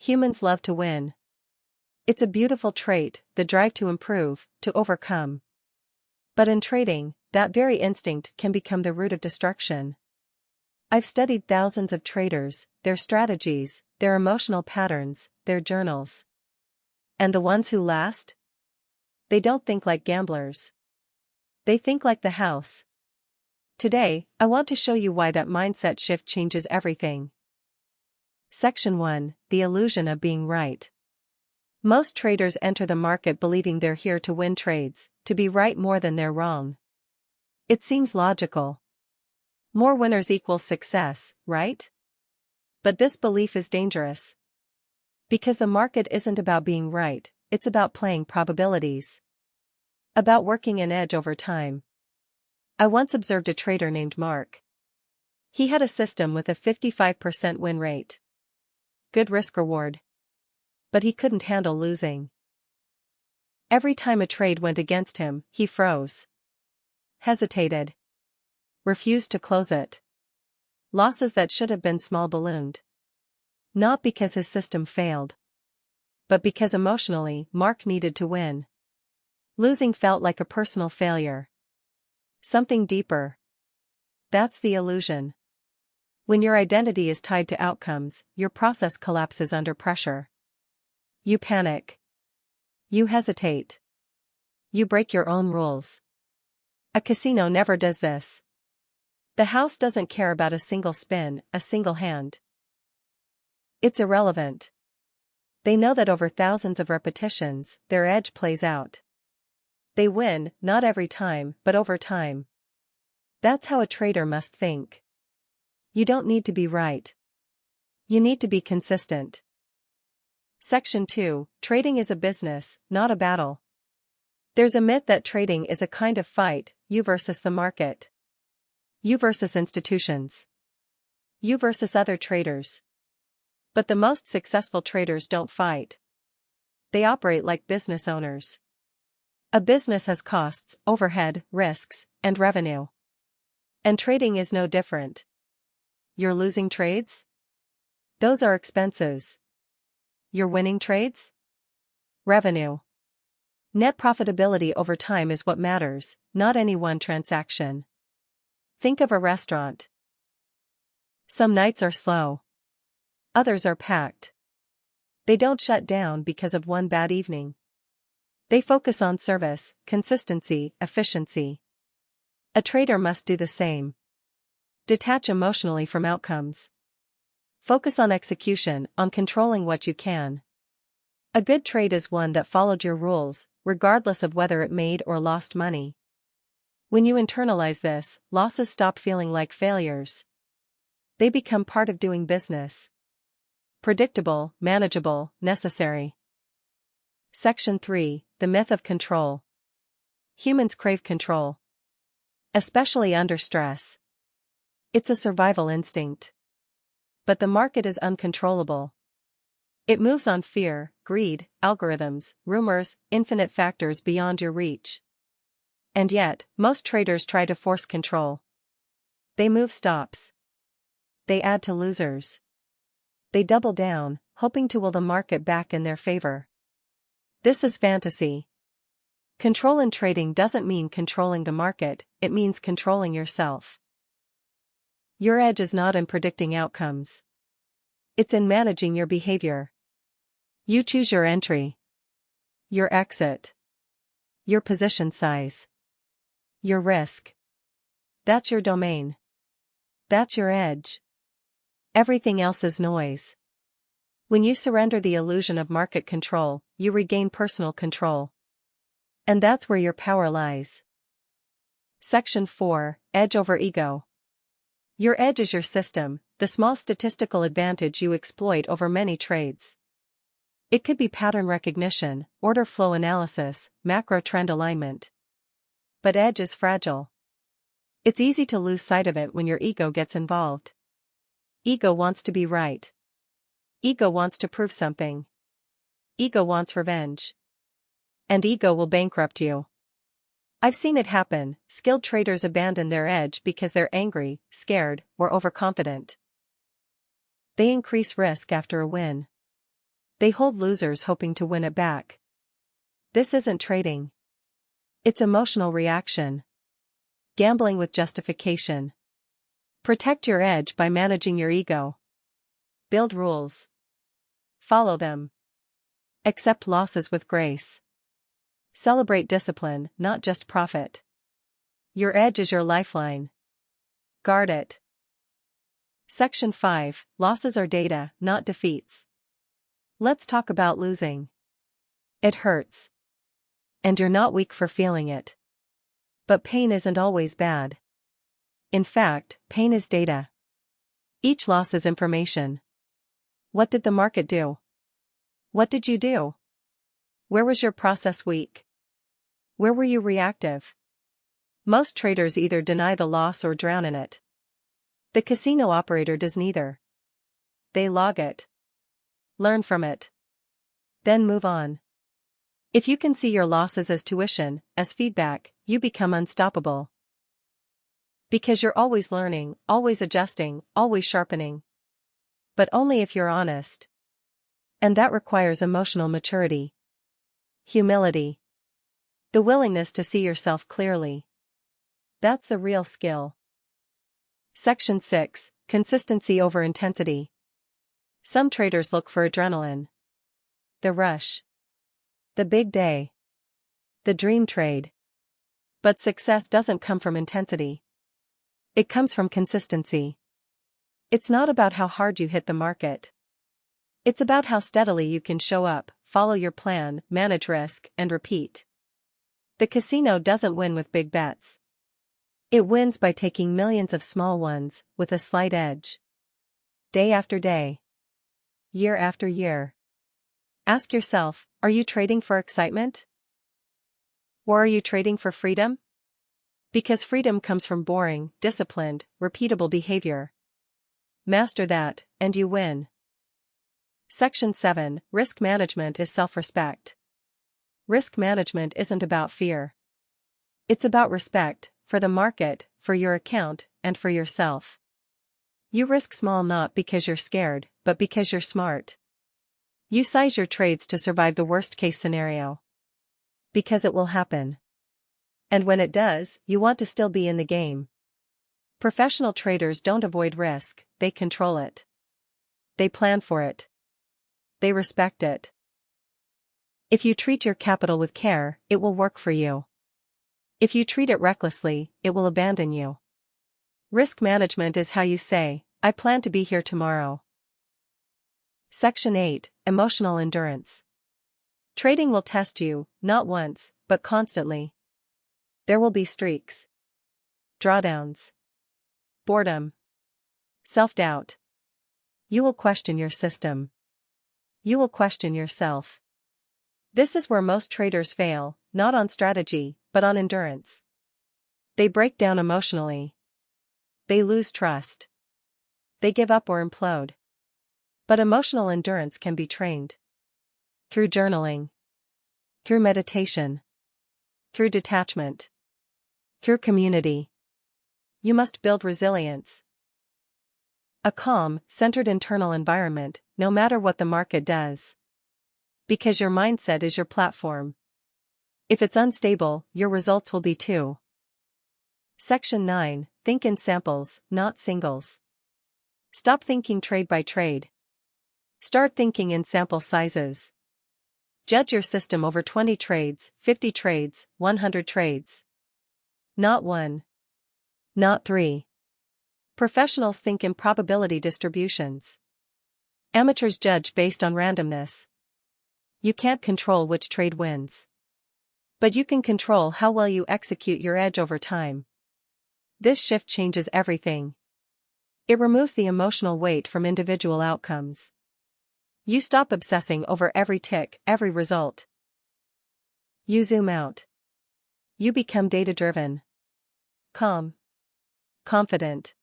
Humans love to win. It's a beautiful trait, the drive to improve, to overcome. But in trading, that very instinct can become the root of destruction. I've studied thousands of traders, their strategies, their emotional patterns, their journals. And the ones who last? They don't think like gamblers. They think like the house. Today, I want to show you why that mindset shift changes everything. Section 1: The Illusion of Being Right. Most traders enter the market believing they're here to win trades, to be right more than they're wrong. It seems logical. More winners equals success, right? But this belief is dangerous. Because the market isn't about being right, it's about playing probabilities. About working an edge over time. I once observed a trader named Mark. He had a system with a 55% win rate. Good risk-reward. But he couldn't handle losing. Every time a trade went against him, he froze. Hesitated. Refused to close it. Losses that should have been small ballooned. Not because his system failed. But because emotionally, Mark needed to win. Losing felt like a personal failure. Something deeper. That's the illusion. When your identity is tied to outcomes, your process collapses under pressure. You panic. You hesitate. You break your own rules. A casino never does this. The house doesn't care about a single spin, a single hand. It's irrelevant. They know that over thousands of repetitions, their edge plays out. They win, not every time, but over time. That's how a trader must think. You don't need to be right. You need to be consistent. Section 2: Trading is a business, not a battle. There's a myth that trading is a kind of fight, you versus the market. You versus institutions. You versus other traders. But the most successful traders don't fight. They operate like business owners. A business has costs, overhead, risks, and revenue. And trading is no different. You're losing trades? Those are expenses. You're winning trades? Revenue. Net profitability over time is what matters, not any one transaction. Think of a restaurant. Some nights are slow. Others are packed. They don't shut down because of one bad evening. They focus on service, consistency, efficiency. A trader must do the same. Detach emotionally from outcomes. Focus on execution, on controlling what you can. A good trade is one that followed your rules, regardless of whether it made or lost money. When you internalize this, losses stop feeling like failures. They become part of doing business. Predictable, manageable, necessary. Section 3: The Myth of Control. Humans crave control. Especially under stress. It's a survival instinct. But the market is uncontrollable. It moves on fear, greed, algorithms, rumors, infinite factors beyond your reach. And yet, most traders try to force control. They move stops. They add to losers. They double down, hoping to will the market back in their favor. This is fantasy. Control in trading doesn't mean controlling the market, it means controlling yourself. Your edge is not in predicting outcomes. It's in managing your behavior. You choose your entry. Your exit. Your position size. Your risk. That's your domain. That's your edge. Everything else is noise. When you surrender the illusion of market control, you regain personal control. And that's where your power lies. Section 4: Edge over Ego. Your edge is your system, the small statistical advantage you exploit over many trades. It could be pattern recognition, order flow analysis, macro trend alignment. But edge is fragile. It's easy to lose sight of it when your ego gets involved. Ego wants to be right. Ego wants to prove something. Ego wants revenge. And ego will bankrupt you. I've seen it happen. Skilled traders abandon their edge because they're angry, scared, or overconfident. They increase risk after a win. They hold losers hoping to win it back. This isn't trading. It's emotional reaction. Gambling with justification. Protect your edge by managing your ego. Build rules. Follow them. Accept losses with grace. Celebrate discipline, not just profit. Your edge is your lifeline. Guard it. Section 5. Losses are data, not defeats. Let's talk about losing. It hurts. And you're not weak for feeling it. But pain isn't always bad. In fact, pain is data. Each loss is information. What did the market do? What did you do? Where was your process weak? Where were you reactive? Most traders either deny the loss or drown in it. The casino operator does neither. They log it. Learn from it. Then move on. If you can see your losses as tuition, as feedback, you become unstoppable. Because you're always learning, always adjusting, always sharpening. But only if you're honest. And that requires emotional maturity. Humility. The willingness to see yourself clearly. That's the real skill. Section 6. Consistency over intensity. Some traders look for adrenaline. The rush. The big day. The dream trade. But success doesn't come from intensity. It comes from consistency. It's not about how hard you hit the market. It's about how steadily you can show up, follow your plan, manage risk, and repeat. The casino doesn't win with big bets. It wins by taking millions of small ones, with a slight edge. Day after day. Year after year. Ask yourself, are you trading for excitement? Or are you trading for freedom? Because freedom comes from boring, disciplined, repeatable behavior. Master that, and you win. Section 7. Risk management is self-respect. Risk management isn't about fear. It's about respect, for the market, for your account, and for yourself. You risk small not because you're scared, but because you're smart. You size your trades to survive the worst-case scenario. Because it will happen. And when it does, you want to still be in the game. Professional traders don't avoid risk, they control it. They plan for it. They respect it. If you treat your capital with care, it will work for you. If you treat it recklessly, it will abandon you. Risk management is how you say, I plan to be here tomorrow. Section 8. Emotional endurance. Trading will test you, not once, but constantly. There will be streaks. Drawdowns. Boredom. Self-doubt. You will question your system. You will question yourself. This is where most traders fail, not on strategy, but on endurance. They break down emotionally. They lose trust. They give up or implode. But emotional endurance can be trained. Through journaling. Through meditation. Through detachment. Through community. You must build resilience. A calm, centered internal environment, no matter what the market does. Because your mindset is your platform. If it's unstable, your results will be too. Section 9. Think in samples, not singles. Stop thinking trade by trade. Start thinking in sample sizes. Judge your system over 20 trades, 50 trades, 100 trades. Not 1. Not 3. Professionals think in probability distributions. Amateurs judge based on randomness. You can't control which trade wins. But you can control how well you execute your edge over time. This shift changes everything. It removes the emotional weight from individual outcomes. You stop obsessing over every tick, every result. You zoom out. You become data-driven. Calm. Confident.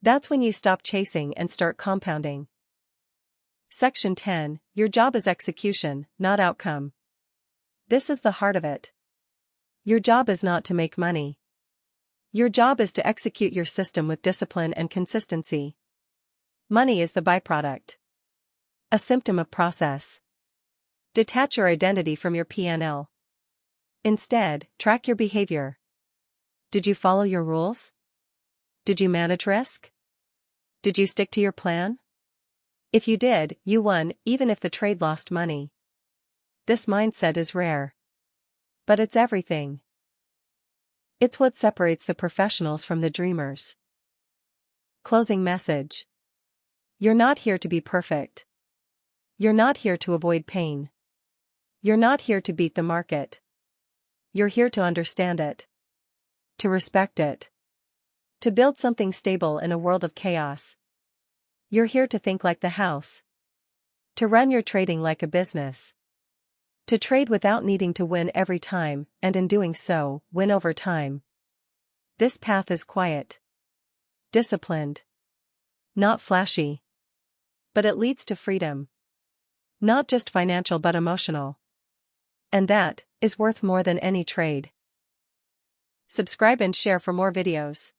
That's when you stop chasing and start compounding. Section 10. Your job is execution, not outcome. This is the heart of it. Your job is not to make money. Your job is to execute your system with discipline and consistency. Money is the byproduct. A symptom of process. Detach your identity from your P&L. Instead, track your behavior. Did you follow your rules? Did you manage risk? Did you stick to your plan? If you did, you won, even if the trade lost money. This mindset is rare. But it's everything. It's what separates the professionals from the dreamers. Closing message. You're not here to be perfect. You're not here to avoid pain. You're not here to beat the market. You're here to understand it. To respect it. To build something stable in a world of chaos. You're here to think like the house. To run your trading like a business. To trade without needing to win every time, and in doing so, win over time. This path is quiet. Disciplined. Not flashy. But it leads to freedom. Not just financial but emotional. And that is worth more than any trade. Subscribe and share for more videos.